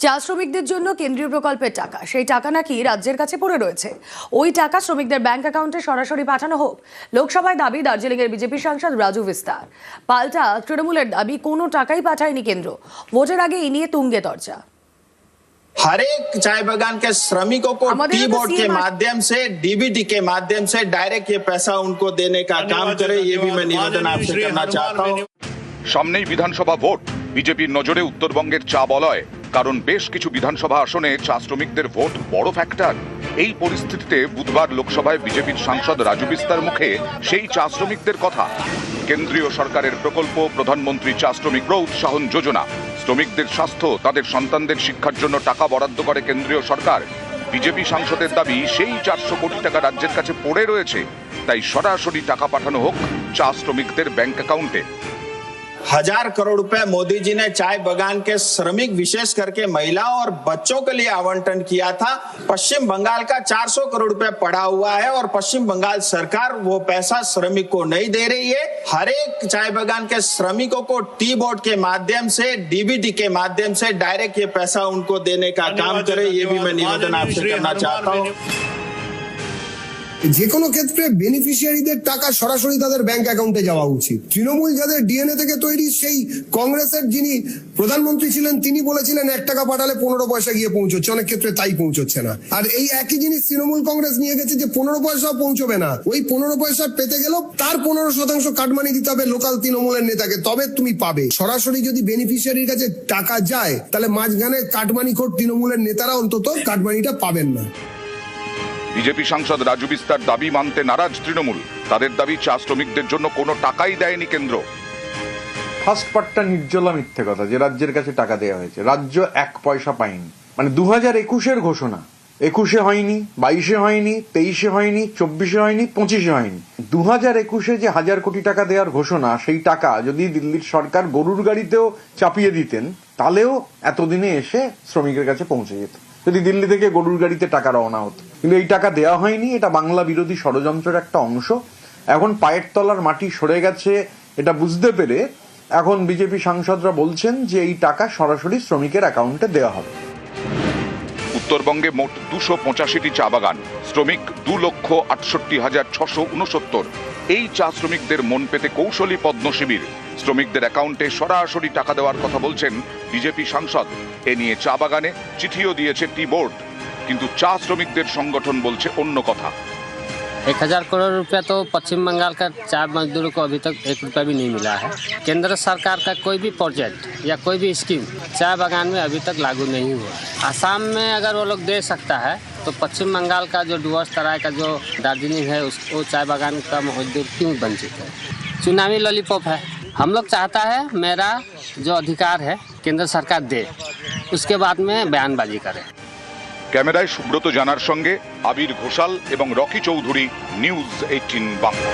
চা শ্রমিকদের জন্য কেন্দ্রীয় প্রকল্পের টাকা, সেই টাকা নাকি রাজ্যের কাছে পড়ে রয়েছে। ওই টাকা শ্রমিকদের ব্যাংক অ্যাকাউন্টে সরাসরি পাঠানো হোক। লোকসভায় দাবি দার্জিলিংয়ের বিজেপি সাংসদ রাজু বিস্তার। পাল্টা তৃণমূলের দাবি কোনো টাকাই পাঠায়নি কেন্দ্র। ভোটের আগে এই নিয়ে তুঙ্গে চর্চা। हर एक चाय बागान के श्रमिकों को टी बोर्ड के माध्यम से, डीबीटी के माध्यम से डायरेक्ट ये पैसा उनको देने का काम करे, ये भी मैं निवेदन आपसे करना चाहता हूँ। সামনেই বিধানসভা ভোট। বিজেপির নজরে উত্তরবঙ্গের চা বলয়, কারণ বেশ কিছু বিধানসভা আসনে চা শ্রমিকদের ভোট বড় ফ্যাক্টর। এই পরিস্থিতিতে বুধবার লোকসভায় বিজেপির সাংসদ রাজু বিস্তার মুখে সেই চা শ্রমিকদের কথা। কেন্দ্রীয় সরকারের প্রকল্প প্রধানমন্ত্রী চা শ্রমিক প্রোৎসাহন যোজনা, শ্রমিকদের স্বাস্থ্য, তাদের সন্তানদের শিক্ষার জন্য টাকা বরাদ্দ করে কেন্দ্রীয় সরকার। বিজেপি সাংসদের দাবি সেই 400 কোটি টাকা রাজ্যের কাছে পড়ে রয়েছে, তাই সরাসরি টাকা পাঠানো হোক চা শ্রমিকদের ব্যাংক অ্যাকাউন্টে। 1000 करोड़ रुपए मोदी जी ने चाय बागान के श्रमिक विशेष करके महिलाओं और बच्चों के लिए आवंटन किया था। पश्चिम बंगाल का 400 करोड़ रुपए पड़ा हुआ है और पश्चिम बंगाल सरकार वो पैसा श्रमिक को नहीं दे रही है। हर एक चाय बागान के श्रमिकों को टी बोर्ड के माध्यम से, डीबीटी के माध्यम से डायरेक्ट ये पैसा उनको देने का काम करे, ये भी मैं निवेदन आपसे करना चाहता हूँ। যে কোনো ক্ষেত্রে বেনিফিশিয়ারিদের টাকা সরাসরি তাদের ব্যাংক অ্যাকাউন্টে যাওয়া উচিত। তৃণমূল যাদের ডিএনএ থেকে তৈরি, সেই কংগ্রেসের যিনি প্রধানমন্ত্রী ছিলেন তিনি বলেছিলেন 1 টাকা পাঠালে 15 পয়সা গিয়ে পৌঁছচ্ছে, অনেক ক্ষেত্রে তাই পৌঁছচ্ছে না। আর এই একই জিনিস তৃণমূল কংগ্রেস নিয়ে গেছে যে 15 পয়সাও পৌঁছবে না। ওই 15 পয়সা পেতে গেলেও তার 15% কাটমানি দিতে হবে লোকাল তৃণমূলের নেতাকে, তবে তুমি পাবে। সরাসরি যদি বেনিফিশিয়ারির কাছে টাকা যায় তাহলে মাঝখানে কাটমানি খোর তৃণমূলের নেতারা অন্তত কাটমানিটা পাবেন না। বিজেপি সাংসদ রাজু বিস্তার দাবি মানতে নারাজ তৃণমূল। তাদের দাবি চা শ্রমিকদের জন্য কোনো টাকাই দেয়নি কেন্দ্র। ফার্স্ট পার্টটা নির্জলা মিথ্যে কথা যে রাজ্যের কাছে টাকা দেওয়া হয়েছে। রাজ্য 1 পয়সা পায়নি। মানে 2021-এর ঘোষণা 21-এ হয়নি, 22-এ হয়নি, 23-এ হয়নি, 24-এ হয়নি, 25-এ হয়নি। 2021-এ যে 1000 কোটি টাকা দেওয়ার ঘোষণা, সেই টাকা যদি দিল্লির সরকার গরুর গাড়িতেও চাপিয়ে দিতেন তাহলেও এতদিনে এসে শ্রমিকের কাছে পৌঁছে যেত, যদি দিল্লি থেকে গরুর গাড়িতে টাকা রওনা হতো। কিন্তু এই টাকা দেওয়া হয়নি। এটা বাংলা বিরোধী ষড়যন্ত্রের একটা অংশ। এখন পায়ের তলার মাটি সরে গেছে এটা বুঝতে পেরে এখন বিজেপি সাংসদরা বলছেন যে এই টাকা সরাসরি শ্রমিকের অ্যাকাউন্টে দেওয়া হবে। উত্তরবঙ্গে মোট 285টি চা বাগান, শ্রমিক 2,68,669। এই চা শ্রমিকদের মন পেতে কৌশলী পদ্ম শিবির। শ্রমিকদের অ্যাকাউন্টে সরাসরি টাকা দেওয়ার কথা বলছেন বিজেপি সাংসদ। এ নিয়ে চা বাগানে চিঠিও দিয়েছে টি বোর্ড, কিন্তু চা শ্রমিকদের সংগঠন বলছে অন্য কথা। 1000 करोड़ रुपया तो पश्चिम बंगाल का चाय मजदूरों को अभी तक 1 रुपया भी नहीं मिला है। केंद्र सरकार का कोई भी प्रोजेक्ट या कोई भी स्कीम चाय बागान में अभी तक लागू नहीं हुआ। आसाम में अगर वो लोग दे सकता है तो पश्चिम बंगाल का जो डुवर्स तराई का जो दार्जिलिंग है वो चाय बागान का मजदूर क्यों वंचित है? चुनावी लॉलीपॉप है। हम लोग चाहता है मेरा जो अधिकार है केंद्र सरकार दे, उसके बाद में बयानबाजी करे। ক্যামেরায় সুব্রত জানার সঙ্গে আবির ঘোষাল এবং রকি চৌধুরী, নিউজ 18 বাংলা।